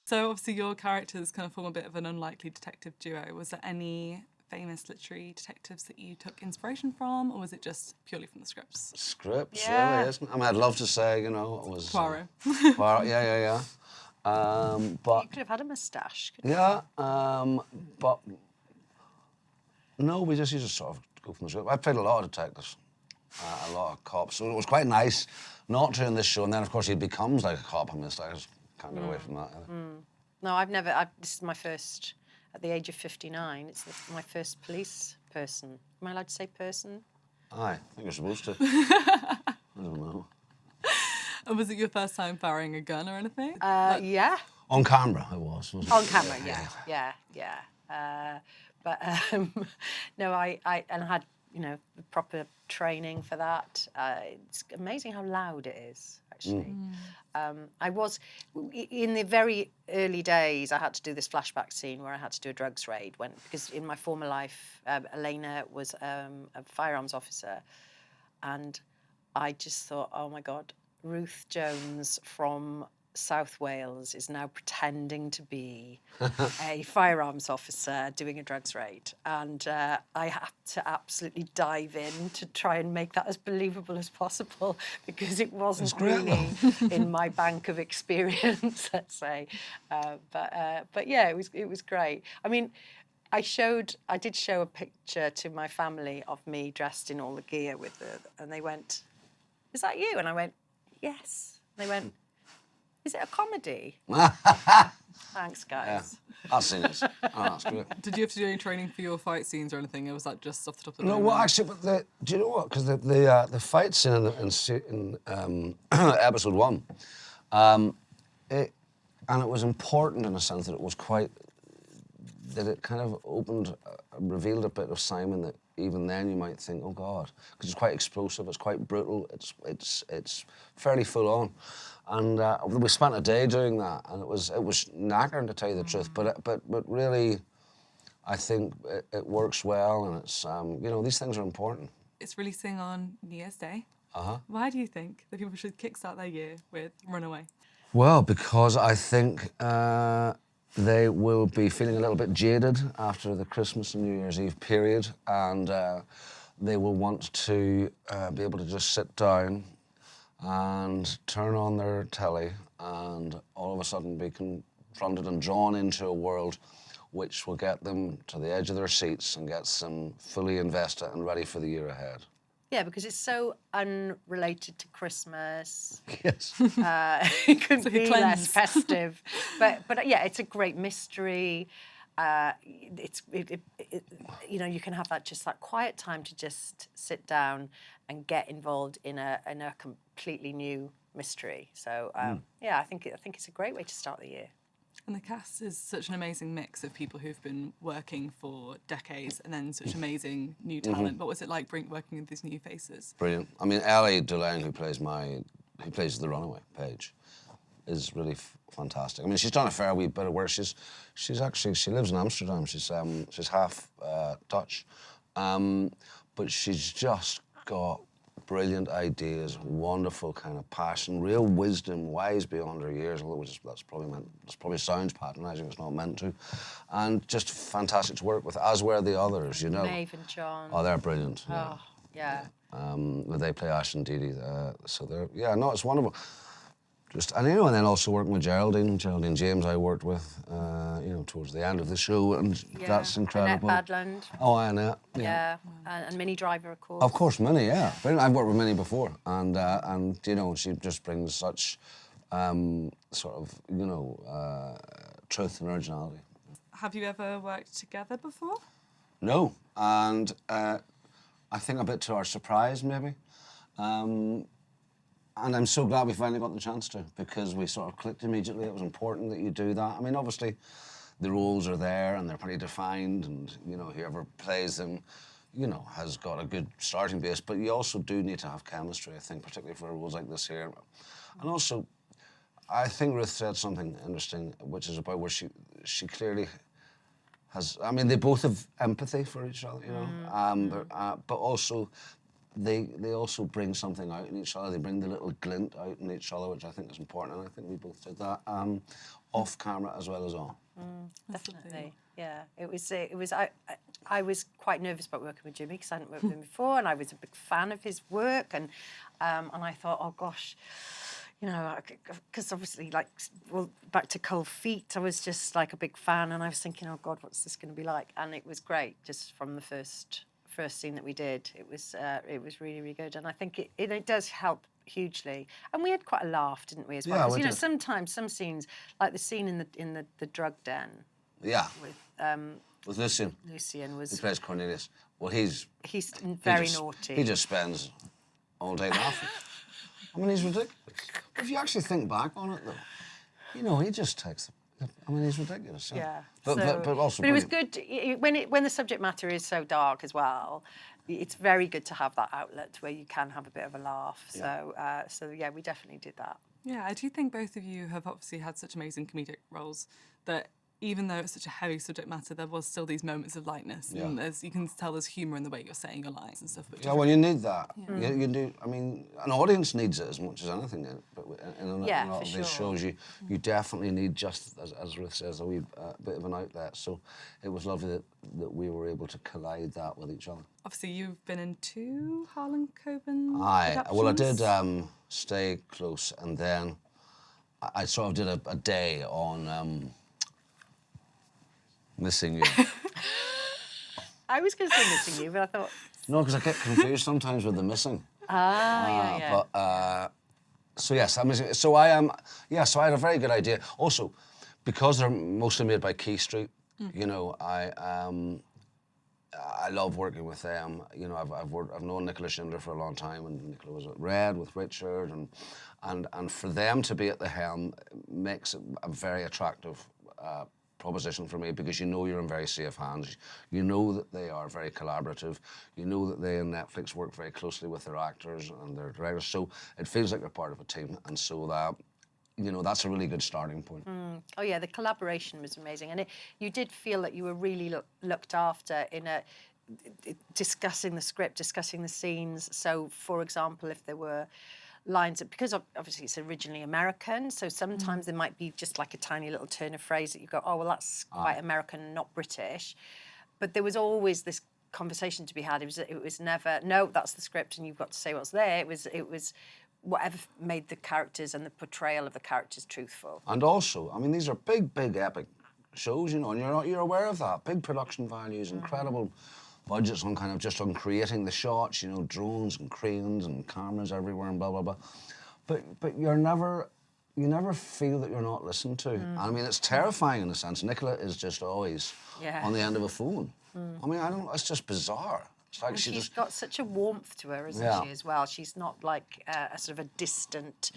So obviously your characters kind of form a bit of an unlikely detective duo. Was there any famous literary detectives that you took inspiration from, or was it just purely from the scripts? Scripts, Yeah. really, isn't it? I mean, I'd love to say, you know, it was... Poirot. Poirot, yeah. But... You could have had a moustache, couldn't Yeah, but... No, we just used to sort of go from the script. I played a lot of detectives, a lot of cops, so it was quite nice not doing this show, and then, of course, he becomes like a cop. I mean, I just can't get away from that either. No, this is my first, at the age of 59, it's my first police person. Am I allowed to say person? Aye, I think you're supposed to. I don't know. And was it your first time firing a gun or anything? Yeah. On camera, it was, wasn't it? On camera, yeah. But no, I had, you know, proper training for that. It's amazing how loud it is, actually. I was, in the very early days, I had to do this flashback scene where I had to do a drugs raid because in my former life, Elena was a firearms officer, and I just thought, oh my God, Ruth Jones from South Wales is now pretending to be a firearms officer doing a drugs raid, and I had to absolutely dive in to try and make that as believable as possible because it wasn't really in my bank of experience, let's say. But yeah, it was great. I mean, I did show a picture to my family of me dressed in all the gear and they went, "Is that you?" And I went, "Yes." And they went, "Is it a comedy?" Thanks, guys. Yeah, I've seen it. Oh, that's great. Did you have to do any training for your fight scenes or anything, or was that just off the top of the No, dome? well, actually, but do you know what? Because the fight scene in episode 1, it was important in a sense that it was quite, that it kind of revealed a bit of Simon that even then you might think, oh God, because it's quite explosive, it's quite brutal, it's fairly full on. And we spent a day doing that, and it was knackering, to tell you the truth. But really, I think it works well, and it's you know, these things are important. It's releasing on New Year's Day. Uh-huh. Why do you think that people should kickstart their year with Runaway? Well, because I think they will be feeling a little bit jaded after the Christmas and New Year's Eve period, and they will want to be able to just sit down and turn on their telly and all of a sudden be confronted and drawn into a world which will get them to the edge of their seats and gets them fully invested and ready for the year ahead. Yeah, because it's so unrelated to Christmas. Yes. It couldn't So be cleanse. less festive. But yeah, it's a great mystery. You know, you can have that quiet time to just sit down and get involved in a completely new mystery. So yeah, I think it's a great way to start the year. And the cast is such an amazing mix of people who've been working for decades and then such amazing new talent. What was it like working with these new faces? Brilliant. I mean, Ellie Dulane, who plays the Runaway, Paige, is really fantastic. I mean, she's done a fair wee bit of work. She lives in Amsterdam. She's half Dutch, but she's just got brilliant ideas, wonderful kind of passion, real wisdom, wise beyond her years. Although that's probably sounds patronising. It's not meant to, and just fantastic to work with. As were the others, you know. Maeve and John. Oh, they're brilliant. Yeah. Oh, yeah. They play Ash and Dee Dee, so they're it's wonderful. And then also working with Geraldine James, I worked with, towards the end of the show, and that's incredible. Annette Badland. Oh, Annette. Yeah, and Minnie Driver, of course. Of course, Minnie, yeah. Brilliant. I've worked with Minnie before, and she just brings such truth and originality. Have you ever worked together before? No, and I think a bit to our surprise, maybe. And I'm so glad we finally got the chance to, because we sort of clicked immediately. It was important that you do that. I mean, obviously, the roles are there and they're pretty defined, and, whoever plays them, has got a good starting base. But you also do need to have chemistry, I think, particularly for roles like this here. And also, I think Ruth said something interesting, which is about where she clearly has... I mean, they both have empathy for each other, but also... they also bring something out in each other. They bring the little glint out in each other, which I think is important, and I think we both did that off camera as well as on. Definitely, yeah. It was. I was quite nervous about working with Jimmy because I hadn't worked with him before, and I was a big fan of his work, and I thought, oh gosh, you know, because obviously, like, well, back to Cold Feet, I was just like a big fan, and I was thinking, oh God, what's this going to be like? And it was great, just from the first scene that we did. It was really, really good, and I think it does help hugely. And we had quite a laugh, didn't we, as well? Yeah, Because we you know, did. sometimes some scenes, like the scene in the drug den Yeah, with with Lucian, Lucian, who was plays Cornelius. Well, he's very just- naughty. He just spends all day laughing. I mean, he's ridiculous. If you actually think back on it, though, you know, he just takes. I mean, he's ridiculous. Yeah, but also. But it was brilliant. good when the subject matter is so dark as well. It's very good to have that outlet where you can have a bit of a laugh. Yeah. So yeah, we definitely did that. Yeah, I do think both of you have obviously had such amazing comedic roles that even though it's such a heavy subject matter, there was still these moments of lightness. Yeah. And you can tell there's humour in the way you're saying your lines and stuff. Which Yeah, is well, you need that. You do. I mean, an audience needs it as much as anything. But in a Yeah, lot for of sure. these shows, you definitely need, just as Ruth says, a wee bit of an outlet. So it was lovely that we were able to collide that with each other. obviously, you've been in 2 Harlan Coben Aye. Well, I did adaptations. Stay Close, and then I sort of did a day on Missing You. I was going to say Missing You, but I thought, No, because I get confused sometimes with the missing. yeah. But so yes, so I am. So I had a very good idea. Also, because they're mostly made by Key Street, you know, I love working with them. You know, I've known Nicola Schindler for a long time, and Nicola was at Red with Richard, and for them to be at the helm makes it a very attractive proposition for me, because you know you're in very safe hands. You know that they are very collaborative. You know that they and Netflix work very closely with their actors and their directors. So it feels like they're part of a team, and so that, you know, that's a really good starting point. Oh yeah, the collaboration was amazing, and you did feel that you were really looked after in discussing the script, discussing the scenes. So, for example, if there were lines, because obviously it's originally American, so sometimes there might be just like a tiny little turn of phrase that you go, oh well, that's quite American, not British. But there was always this conversation to be had. It was never, no, that's the script and you've got to say what's there. It was whatever made the characters and the portrayal of the characters truthful. And also, I mean, these are big, epic shows, you know, and you're aware of that. Big production values, incredible budgets on kind of just on creating the shots, you know, drones and cranes and cameras everywhere and blah, blah, blah. But you never feel that you're not listened to. And I mean, it's terrifying in a sense. Nicola is just always on the end of a phone. I mean, it's just bizarre. It's like And she she's just... got such a warmth to her, isn't she, as well? She's not like a sort of a distant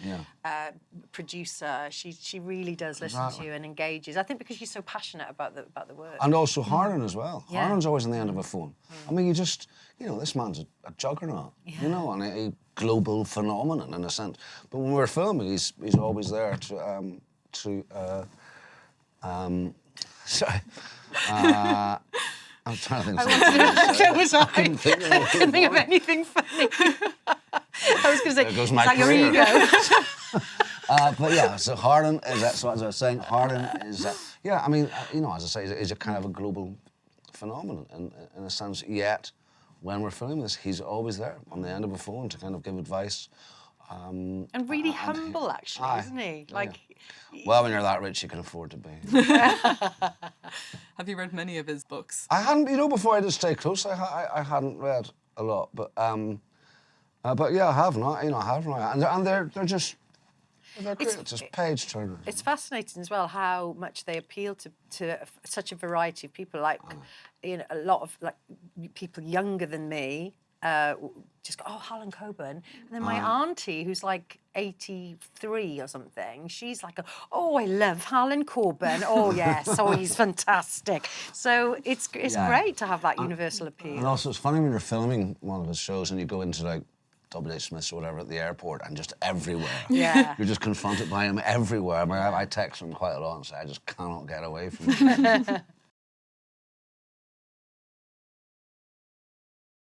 producer. She really does listen to you and engages. I think because she's so passionate about the work. And also Harlan as well. Yeah. Harlan's always on the end of a phone. I mean, you know, this man's a juggernaut, you know, and a global phenomenon in a sense. But when we're filming, he's always there sorry. I'm trying to think of something. So was I. couldn't think of I couldn't think of anything funny. I was going to say, There goes is my that your career. ego? But yeah, so Harlan is, so as I was saying, Harlan is, I mean, you know, as I say, is a kind of a global phenomenon in a sense, yet when we're filming this, he's always there on the end of a phone to kind of give advice. And really humble, actually, isn't he? Like, Well, when you're that rich, you can afford to be. Have you read many of his books? I hadn't, you know, before I did Stay Close, I hadn't read a lot, but yeah, I have not, you know, I have not, and they're just, they're great. It's just page turners. it's fascinating as well how much they appeal to such a variety of people. Like, you know, a lot of like people younger than me just go, oh, Harlan Coben. And then my auntie, who's like 83 or something, she's like, oh, I love Harlan Coben. Oh, yes. Oh, he's fantastic. So it's great to have that universal appeal. And also, it's funny when you're filming one of his shows and you go into like W.H. Smith's or whatever at the airport, and just everywhere. Yeah. You're just confronted by him everywhere. I mean, I text him quite a lot and say, I just cannot get away from him.